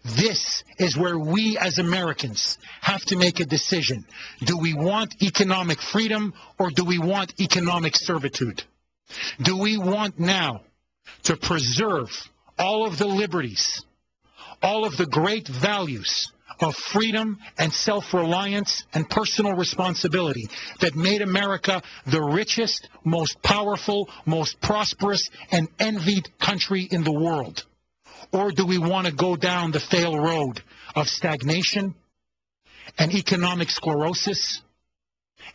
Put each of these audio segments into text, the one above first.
This is where we as Americans have to make a decision. Do we want economic freedom or do we want economic servitude? Do we want now to preserve all of the liberties, all of the great values of freedom and self-reliance and personal responsibility that made America the richest, most powerful, most prosperous, and envied country in the world? Or do we want to go down the fail road of stagnation and economic sclerosis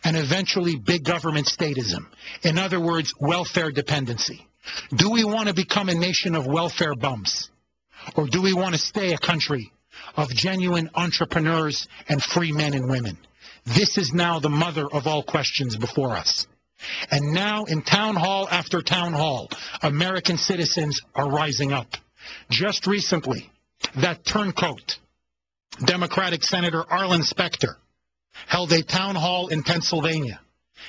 and eventually big government statism? In other words, welfare dependency. Do we want to become a nation of welfare bums? Or do we want to stay a country of genuine entrepreneurs and free men and women? This is now the mother of all questions before us. And now in town hall after town hall, American citizens are rising up. Just recently, that turncoat, Democratic Senator Arlen Specter, held a town hall in Pennsylvania.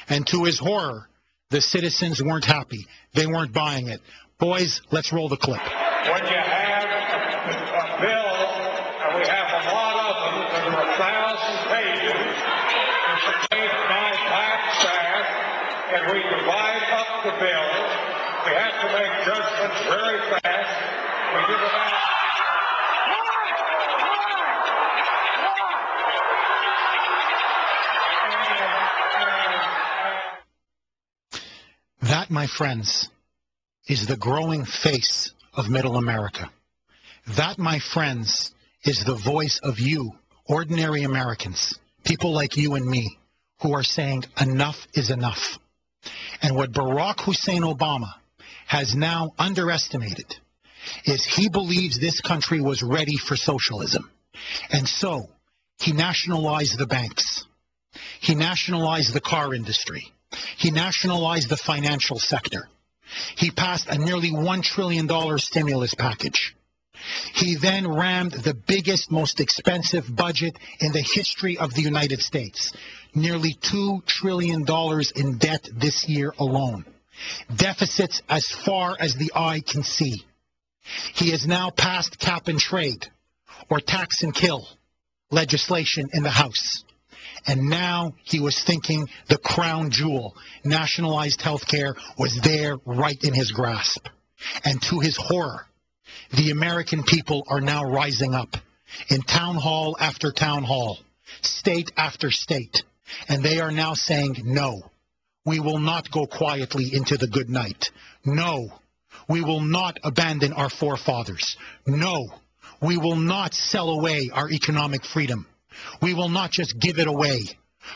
And to his horror, the citizens weren't happy. They weren't buying it. Boys, let's roll the clip. When you have a bill, and we have a lot of them, that are 1,000 pages, it's made by black staff, and we divide up the bill. We have to make judgments very fast. We give it out. That, my friends, is the growing face of middle America. That, my friends, is the voice of you, ordinary Americans, people like you and me, who are saying enough is enough. And what Barack Hussein Obama has now underestimated is he believes this country was ready for socialism. And so he nationalized the banks. He nationalized the car industry. He nationalized the financial sector. He passed a nearly $1 trillion stimulus package. He then rammed the biggest, most expensive budget in the history of the United States. Nearly $2 trillion in debt this year alone. Deficits as far as the eye can see. He has now passed cap and trade, or tax and kill, legislation in the House. And now he was thinking the crown jewel, nationalized health care, was there right in his grasp. And to his horror, the American people are now rising up in town hall after town hall, state after state. And they are now saying, no, we will not go quietly into the good night. No, we will not abandon our forefathers. No, we will not sell away our economic freedom. We will not just give it away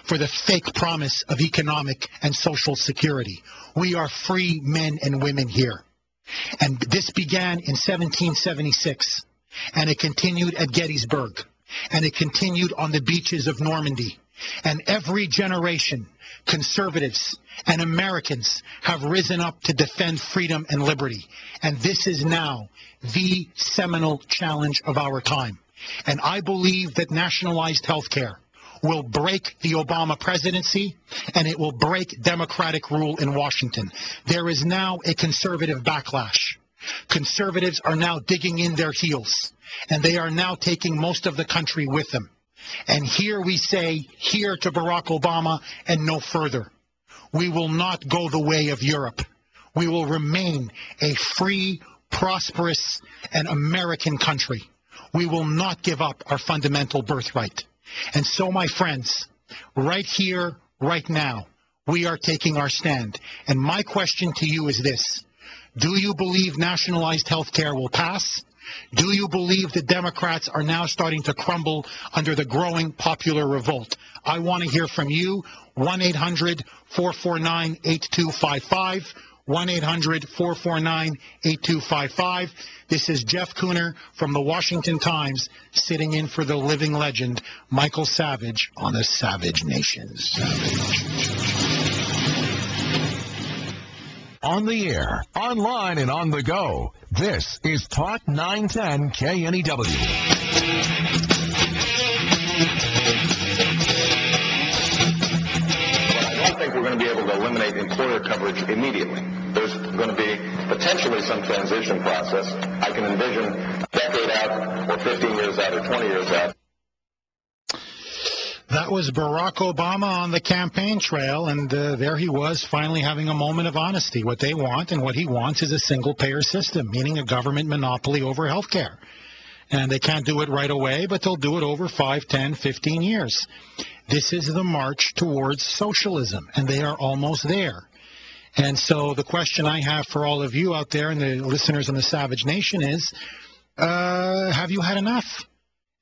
for the fake promise of economic and social security. We are free men and women here. And this began in 1776, and it continued at Gettysburg, and it continued on the beaches of Normandy. And every generation, conservatives and Americans have risen up to defend freedom and liberty. And this is now the seminal challenge of our time. And I believe that nationalized health care will break the Obama presidency, and it will break democratic rule in Washington. There is now a conservative backlash. Conservatives are now digging in their heels, and they are now taking most of the country with them. And here we say, here to Barack Obama and no further. We will not go the way of Europe. We will remain a free, prosperous, and American country. We will not give up our fundamental birthright. And so, my friends, right here, right now, we are taking our stand. And my question to you is this. Do you believe nationalized health care will pass? Do you believe the Democrats are now starting to crumble under the growing popular revolt? I want to hear from you. 1-800-449-8255. 1-800-449-8255. This is Jeff Kuhner from the Washington Times, sitting in for the living legend, Michael Savage, on the Savage Nation. On the air, online, and on the go. This is Talk 910 KNEW. We're going to be able to eliminate employer coverage immediately. There's going to be potentially some transition process. I can envision a decade out or 15 years out or 20 years out. That was Barack Obama on the campaign trail, and there he was finally having a moment of honesty. What they want and what he wants is a single-payer system, meaning a government monopoly over health care. And they can't do it right away, but they'll do it over 5, 10, 15 years. This is the march towards socialism, and they are almost there. And so the question I have for all of you out there and the listeners in the Savage Nation is, have you had enough?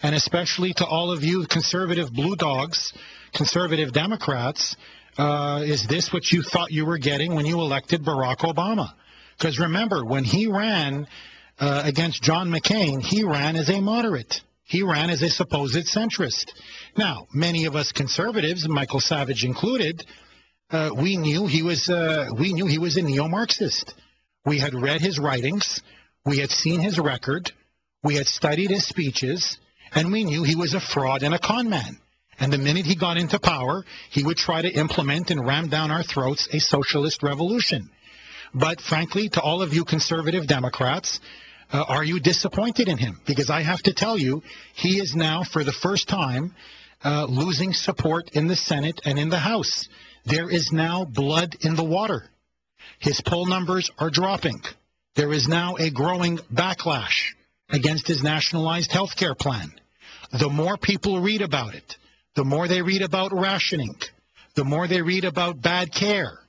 And especially to all of you conservative blue dogs, conservative Democrats, is this what you thought you were getting when you elected Barack Obama? Because remember, when he ran against John McCain, he ran as a moderate. He ran as a supposed centrist. Now, many of us conservatives, Michael Savage included, we knew he was a neo-Marxist. We had read his writings, we had seen his record, we had studied his speeches, and we knew he was a fraud and a con man. And the minute he got into power, he would try to implement and ram down our throats a socialist revolution. But frankly, to all of you conservative Democrats, are you disappointed in him? Because I have to tell you, he is now, for the first time, losing support in the Senate and in the House. There is now blood in the water. His poll numbers are dropping. There is now a growing backlash against his nationalized health care plan. The more people read about it, the more they read about rationing, the more they read about bad care,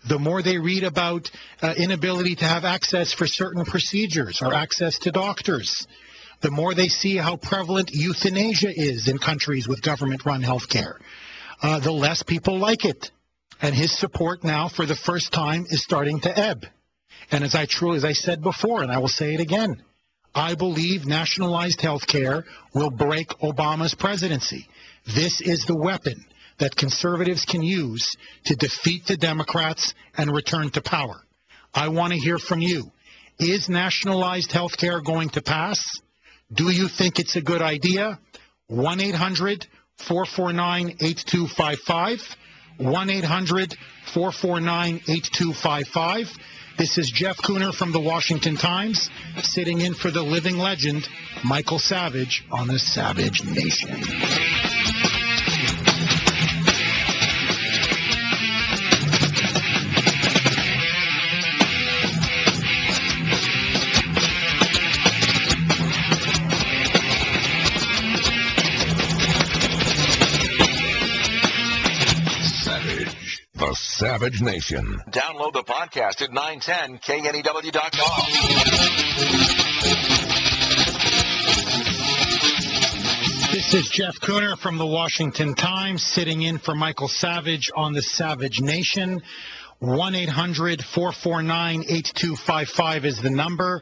the more they read about inability to have access for certain procedures or access to doctors, the more they see how prevalent euthanasia is in countries with government-run health care, the less people like it. And his support now, for the first time, is starting to ebb. And as I said before, and I will say it again, I believe nationalized health care will break Obama's presidency. This is the weapon that conservatives can use to defeat the Democrats and return to power. I want to hear from you. Is nationalized health care going to pass? Do you think it's a good idea? 1-800-449-8255. 1-800-449-8255. This is Jeff Kuhner from the Washington Times, sitting in for the living legend, Michael Savage, on the Savage Nation. The Savage Nation. Download the podcast at 910knew.com. This is Jeff Kuhner from the Washington Times, sitting in for Michael Savage on the Savage Nation. 1-800-449-8255 is the number.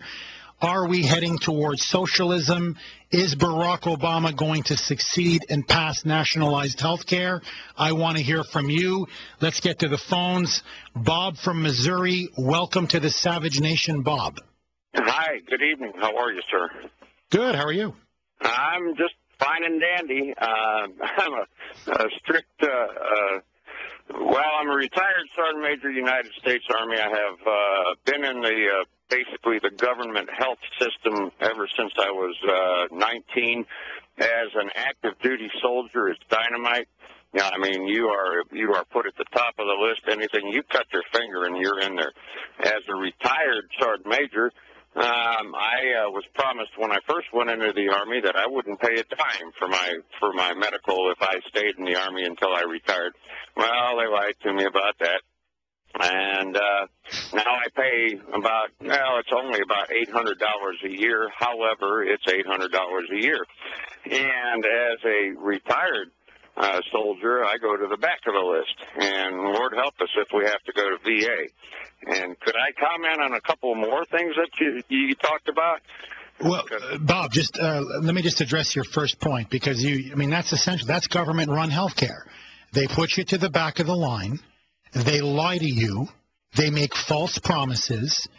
Are we heading towards socialism? Is Barack Obama going to succeed and pass nationalized health care? I want to hear from you. Let's get to the phones. Bob from Missouri, welcome to the Savage Nation, Bob. Hi, good evening. How are you, sir? Good, how are you? I'm just fine and dandy. I'm a strict, I'm a retired Sergeant Major, United States Army. I have been in the basically the government health system ever since I was 19. As an active duty soldier, it's dynamite. Yeah, I mean, you are put at the top of the list. Anything you cut your finger and you're in there. As a retired Sergeant Major, I was promised when I first went into the Army that I wouldn't pay a dime for my medical if I stayed in the Army until I retired. Well, they lied to me about that. And now I pay it's only about $800 a year. However, it's $800 a year. And as a retired soldier, I go to the back of the list. And Lord help us if we have to go to VA. And could I comment on a couple more things that you talked about? Well, Bob, just let me just address your first point, because that's essential. That's government-run health care. They put you to the back of the line. They lie to you. They make false promises.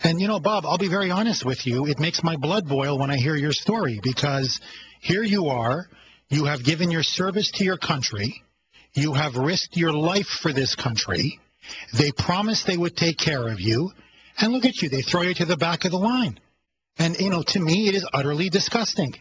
And, Bob, I'll be very honest with you. It makes my blood boil when I hear your story, because here you are. You have given your service to your country. You have risked your life for this country. They promised they would take care of you. And look at you. They throw you to the back of the line. And, to me, it is utterly disgusting.